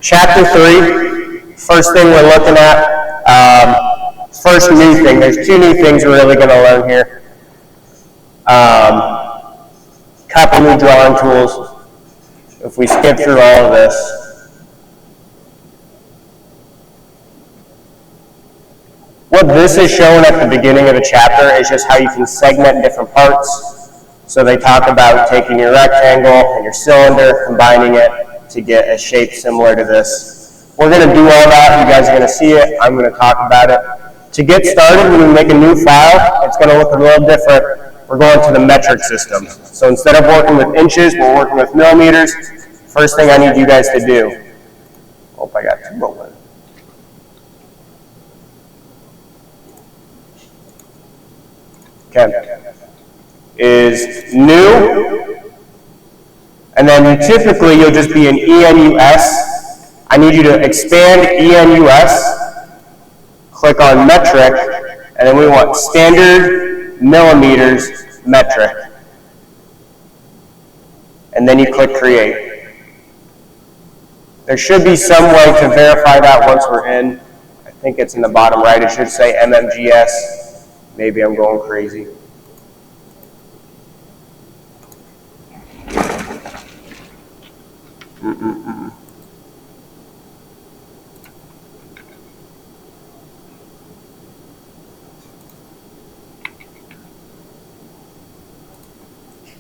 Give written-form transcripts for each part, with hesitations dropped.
Chapter 3, first thing we're looking at, first new thing. There's two new things we're really going to learn here. Couple new drawing tools. If we skip through all of this. What this is showing at the beginning of the chapter is just how you can segment different parts. So they talk about taking your rectangle and your cylinder, combining it to get a shape similar to this. We're going to do all that. You guys are going to see it. I'm going to talk about it. To get started, when we make a new file, it's going to look a little different. We're going to the metric system. So instead of working with inches, we're working with millimeters. First thing I need you guys to do. Oh, I got two rolling. Okay. Is new. And then typically you'll just be in ENUS. I need you to expand ENUS, click on metric, and then we want standard millimeters metric. And then you click create. There should be some way to verify that once we're in. I think it's in the bottom right. It should say MMGS. Maybe I'm going crazy.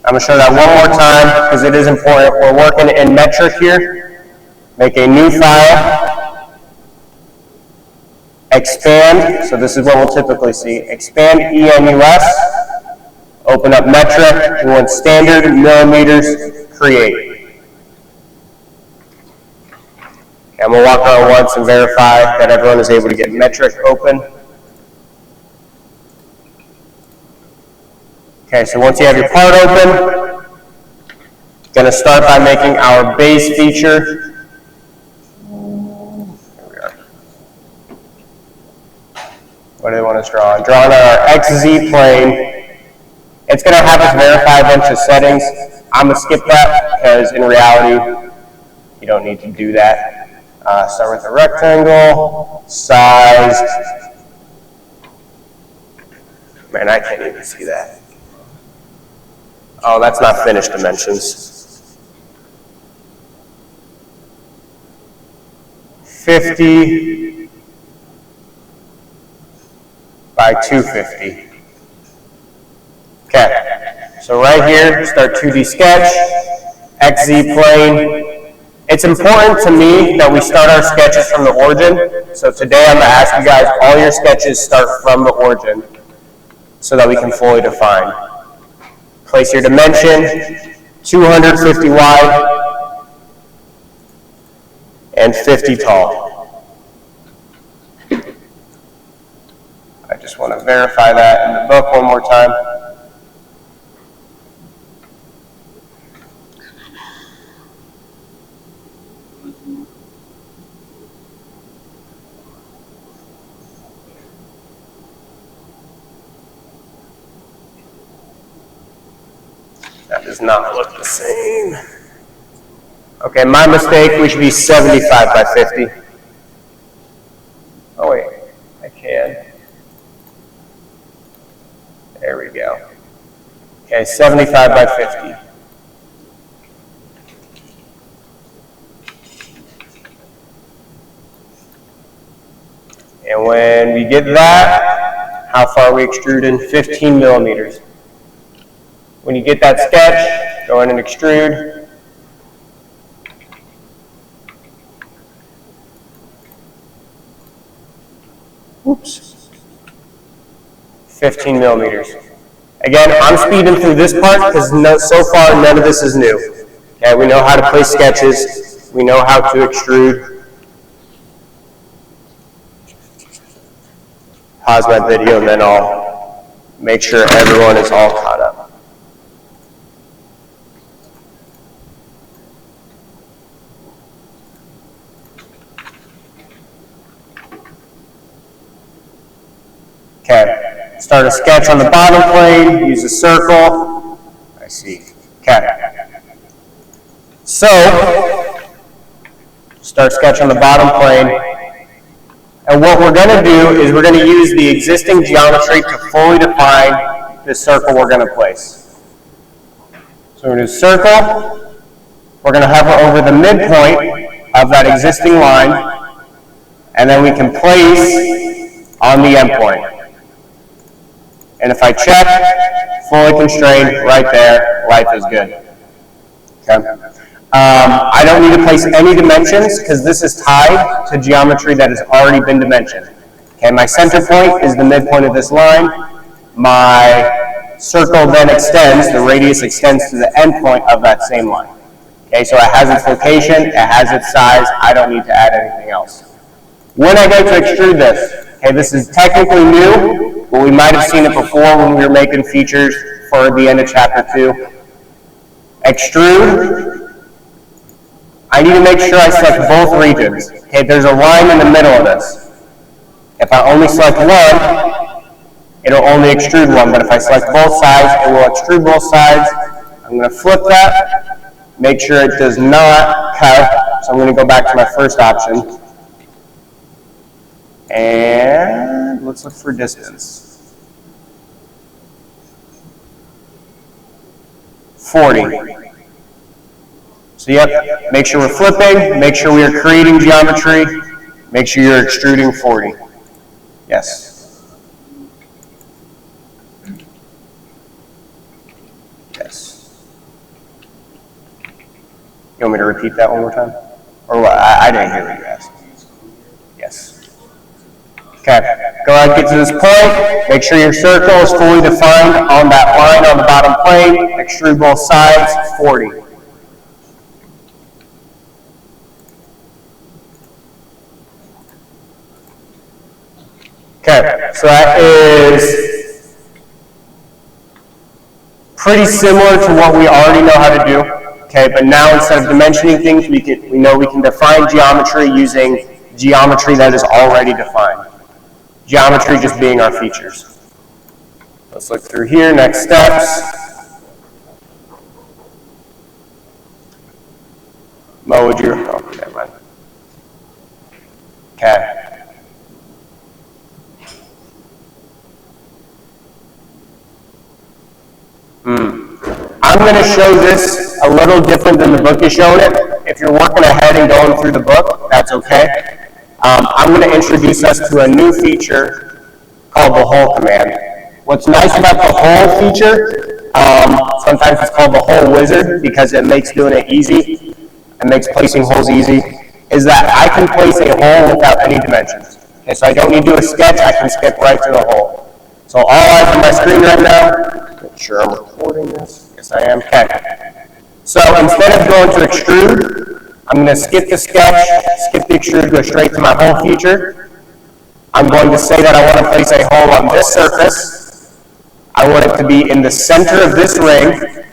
I'm going to show that one more time because it is important. We're working in metric here. Make a new file. Expand. So this is what we'll typically see. Expand ENUS. Open up metric. We want standard millimeters. Create. And we'll walk around once and verify that everyone is able to get metric open. Okay, so once you have your part open, going to start by making our base feature. Here we are. What do they want us to draw on? Draw on our XZ plane. It's going to have us verify a bunch of settings. I'm going to skip that because in reality, you don't need to do that. Start with a rectangle, sized. Man, I can't even see that. Oh, that's not finished dimensions. 50 by 250. Okay, so right here, start 2D sketch, XZ plane. It's important to me that we start our sketches from the origin. So today I'm going to ask you guys, all your sketches start from the origin so that we can fully define. Place your dimension, 250 wide and 50 tall. I just want to verify that in the book one more time. That does not look the same. Okay, my mistake, we should be 75 by 50. Oh wait, I can. There we go. Okay, 75 by 50. And when we get that, how far are we extruding? 15 millimeters. When you get that sketch, go in and extrude. Oops. 15 millimeters. Again, I'm speeding through this part because so far none of this is new. Okay, we know how to place sketches. We know how to extrude. Pause my video and then I'll make sure everyone is all caught up. Okay, start a sketch on the bottom plane, use a circle. I see. Okay. So, Start sketch on the bottom plane. And what we're going to do is we're going to use the existing geometry to fully define this circle we're going to place. So we're going to circle. We're going to hover over the midpoint of that existing line, and then we can place on the endpoint. And if I check, fully constrained, right there, life is good. Okay. I don't need to place any dimensions because this is tied to geometry that has already been dimensioned. Okay, my center point is the midpoint of this line. My circle then extends, the radius extends to the endpoint of that same line. Okay, so it has its location, it has its size, I don't need to add anything else. When I go to extrude this, okay, this is technically new, but we might have seen it before when we were making features for the end of chapter 2. Extrude. I need to make sure I select both regions. Okay, there's a line in the middle of this. If I only select one, it'll only extrude one, but if I select both sides, it will extrude both sides. I'm going to flip that, make sure it does not cut, so I'm going to go back to my first option. And let's look for distance. 40. So yep, make sure we're flipping, make sure we are creating geometry, make sure you're extruding 40. Yes. Yes. You want me to repeat that one more time? Or what? I didn't hear what you asked. Yes. Okay, go ahead and get to this point, make sure your circle is fully defined on that line on the bottom plane, extrude both sides, 40. Okay, so that is pretty similar to what we already know how to do. Okay, but now instead of dimensioning things, we know we can define geometry using geometry that is already defined. Geometry just being our features. Let's look through here, next steps. Mo, would you? Oh, never mind. Okay. I'm going to show this a little different than the book is showing it. If you're working ahead and going through the book, that's okay. I'm going to introduce us to a new feature called the hole command. What's nice about the hole feature, sometimes it's called the hole wizard because it makes doing it easy, it makes placing holes easy, is that I can place a hole without any dimensions. Okay, so I don't need to do a sketch, I can skip right to the hole. So all eyes on my screen right now, make sure I'm recording this. Yes, I am. Okay. So instead of going to extrude, I'm going to skip the sketch, skip the extrude, go straight to my hole feature. I'm going to say that I want to place a hole on this surface. I want it to be in the center of this ring,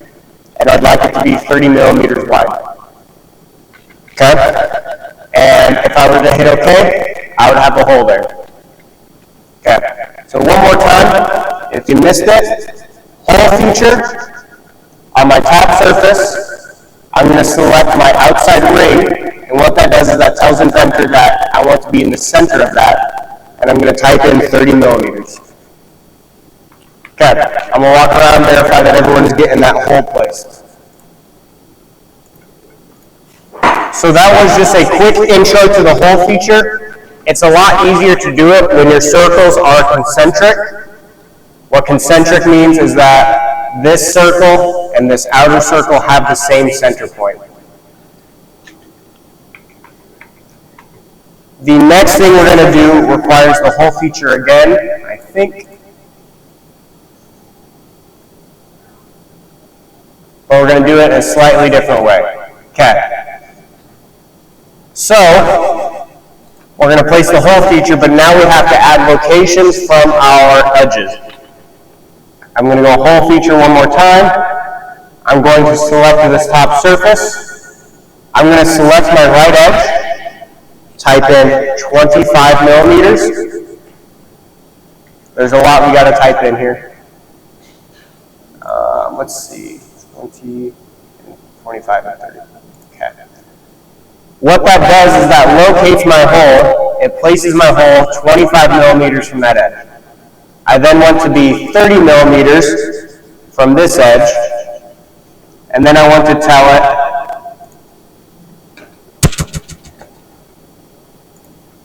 and I'd like it to be 30 millimeters wide. Okay? And if I were to hit OK, I would have a hole there. Okay. So one more time, if you missed it, hole feature. On my top surface, I'm going to select my outside ring, and what that does is that tells Inventor that I want to be in the center of that, and I'm going to type in 30 millimeters. Okay, I'm going to walk around and verify that everyone is getting that hole placed. So that was just a quick intro to the hole feature. It's a lot easier to do it when your circles are concentric. What concentric means is that this circle and this outer circle have the same center point. The next thing we're going to do requires the hole feature again, I think. But we're going to do it in a slightly different way. Okay. So, we're going to place the hole feature, but now we have to add locations from our edges. I'm going to go hole feature one more time. I'm going to select this top surface. I'm going to select my right edge, type in 25 millimeters. There's a lot we got to type in here. Let's see, 20, 25, and 30. Okay. What that does is that locates my hole. It places my hole 25 millimeters from that edge. I then want to be 30 millimeters from this edge, and then I want to tell it,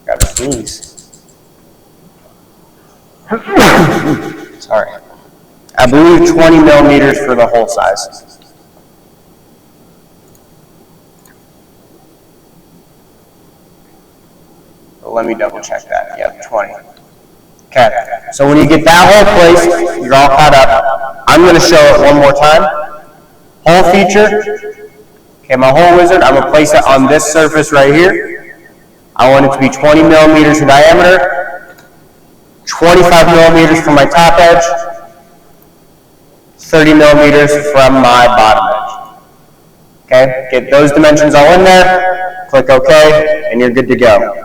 gotta sneeze. Sorry. I believe 20 millimeters for the hole size. But let me double check that. Yep, 20. Okay, so when you get that hole placed, you're all caught up. I'm going to show it one more time. Hole feature. Okay, my hole wizard, I'm going to place it on this surface right here. I want it to be 20 millimeters in diameter, 25 millimeters from my top edge, 30 millimeters from my bottom edge. Okay, get those dimensions all in there, click OK, and you're good to go.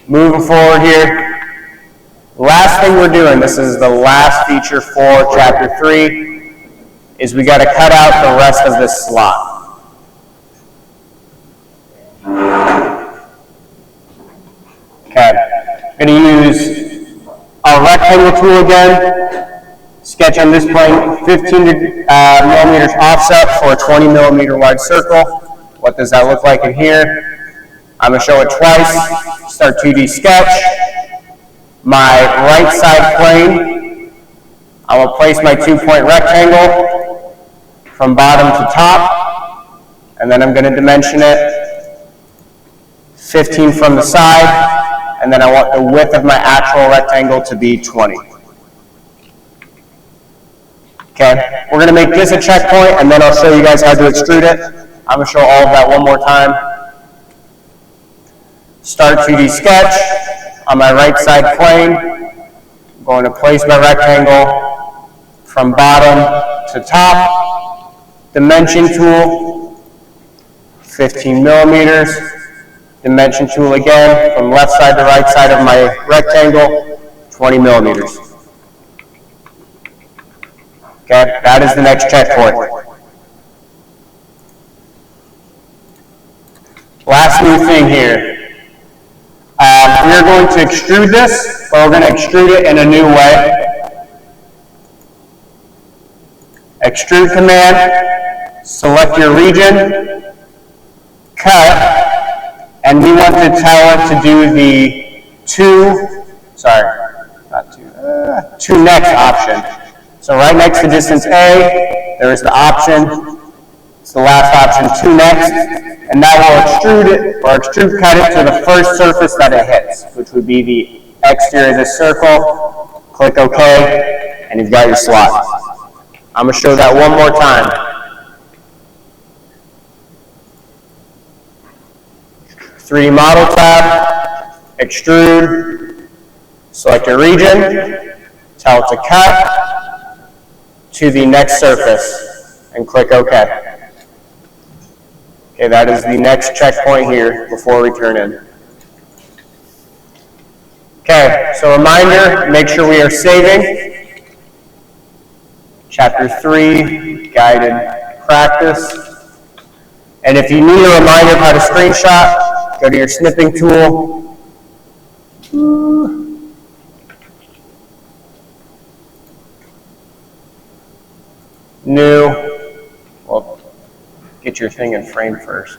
Moving forward here, last thing we're doing, this is the last feature for Chapter 3, is we got to cut out the rest of this slot. Okay, I'm going to use our rectangle tool again, sketch on this plane 15 millimeters offset for a 20 millimeter wide circle. What does that look like in here? I'm going to show it twice. Start 2D sketch. My right side plane, I will place my 2-point rectangle from bottom to top, and then I'm going to dimension it 15 from the side, and then I want the width of my actual rectangle to be 20. Okay, we're going to make this a checkpoint, and then I'll show you guys how to extrude it. I'm going to show all of that one more time. Start 2D sketch. On my right side plane, I'm going to place my rectangle from bottom to top. Dimension tool, 15 millimeters. Dimension tool again, from left side to right side of my rectangle, 20 millimeters. Okay, that is the next checkpoint. Last new thing here. We are going to extrude this, but we're going to extrude it in a new way. Extrude command, select your region, cut, and we want to tell it to do the two next option. So right next to distance A, there is the option. It's the last option, 2 next, and that will extrude it, or extrude cut it to the first surface that it hits, which would be the exterior of this circle. Click OK, and you've got your slot. I'm going to show that one more time. 3D model tab, extrude, select your region, tell it to cut to the next surface, and click OK. Okay, that is the next checkpoint here before we turn in. Okay, so reminder, make sure we are saving. Chapter 3, guided practice. And if you need a reminder of how to screenshot, go to your snipping tool. New. Well, get your thing in frame first.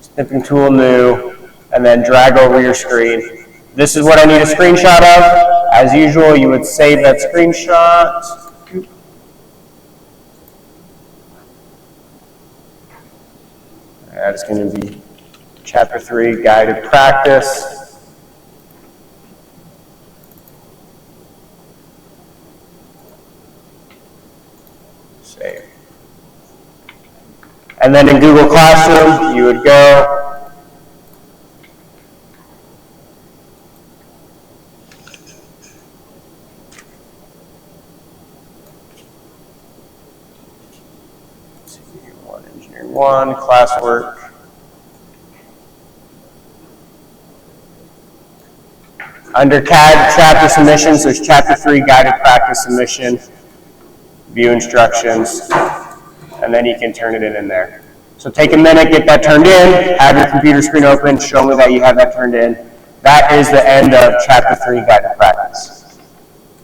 Snipping tool, new, and then drag over your screen. This is what I need a screenshot of. As usual, you would save that screenshot. That is going to be Chapter 3, guided practice. Save. And then in Google Classroom, you would go Engineering 1, classwork. Under CAD chapter submissions, there's Chapter 3 guided practice submission, view instructions. and then you can turn it in there. So take a minute, get that turned in, have your computer screen open, show me that you have that turned in. That is the end of Chapter 3, Guided Practice.